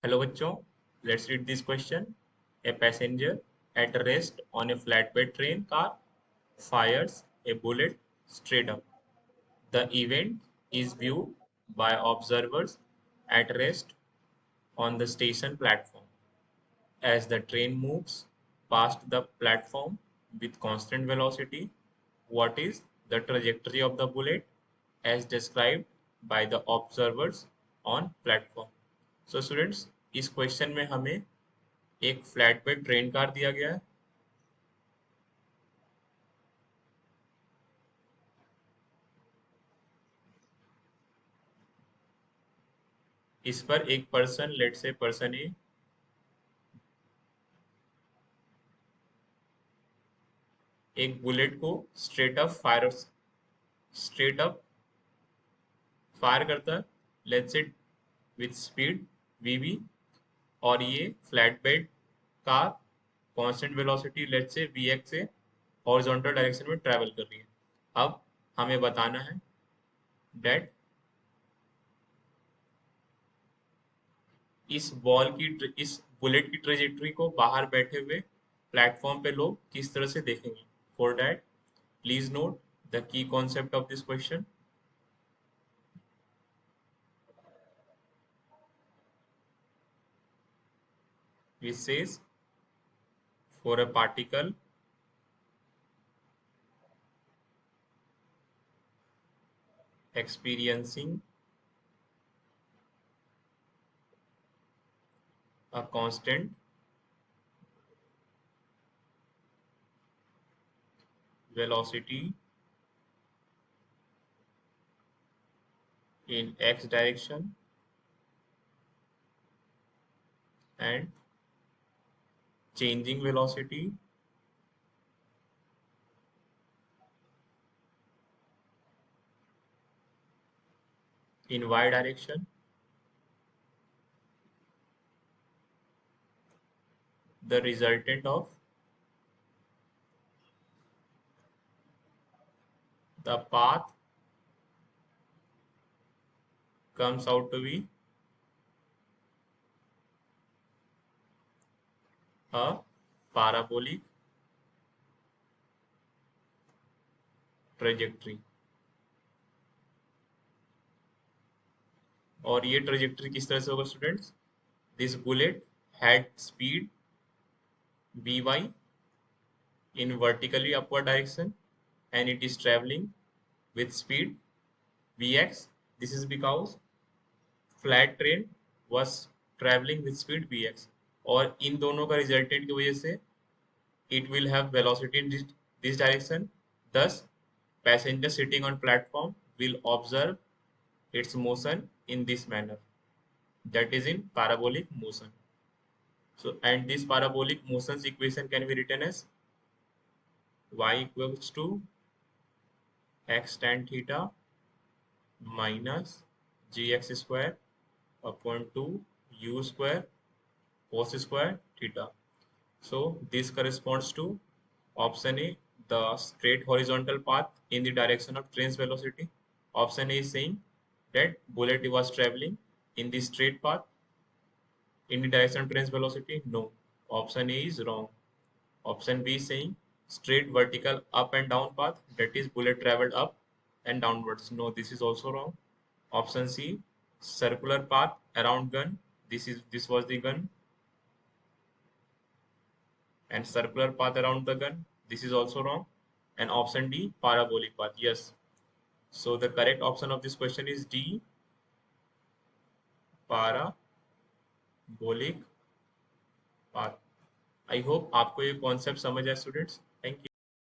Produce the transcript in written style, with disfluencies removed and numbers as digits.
Hello बच्चों, let's read this question. A passenger at rest on A flatbed train car fires a bullet straight up. The event is viewed by observers at rest on the station platform. As the train moves past the platform with constant velocity, what is the trajectory of the bullet as described by the observers on platform? So students, इस question में हमें एक flat bed train car दिया गया है. इस पर एक पर्सन, लेट से पर्सन ए, एक बुलेट को स्ट्रेट अप फायर करता है, लेट से विथ स्पीड वीवी. और ये flat bed car constant velocity let say v x से हॉरिजॉन्टल डायरेक्शन में ट्रैवल कर रही है. अब हमें बताना है डेट इस बुलेट की ट्रेजेक्टरी को बाहर बैठे हुए प्लेटफॉर्म पे लोग किस तरह से देखेंगे. For that, please note the key concept of this question. Which says for a particle experiencing a constant velocity in x direction and changing velocity in y direction, the resultant of the path comes out to be a parabolic trajectory. और ये trajectory किस तरह से होगा students? This bullet had speed vy in vertically upward direction and it is traveling with speed vx. This is because flat train was traveling with speed vx. और इन दोनों का resultant की वजह से it will have velocity in this direction. Thus, passenger sitting on platform will observe its motion in this manner. That is in parabolic motion. So, and this parabolic motion's equation can be written as y equals to x tan theta minus gx square upon 2 u square cos square theta. So this corresponds to option A, the straight horizontal path in the direction of train's velocity. Option A is saying that bullet was traveling in the straight path in the direction of train's velocity. No, option A is wrong. Option B is saying straight vertical up and down path, that is bullet traveled up and downwards. No, this is also wrong. Option C, circular path around gun. This was the gun, and circular path around the gun. This is also wrong. And option D, parabolic path. Yes. So the correct option of this question is D, parabolic path. I hope आपको ये concept समझ आए students. Thank you.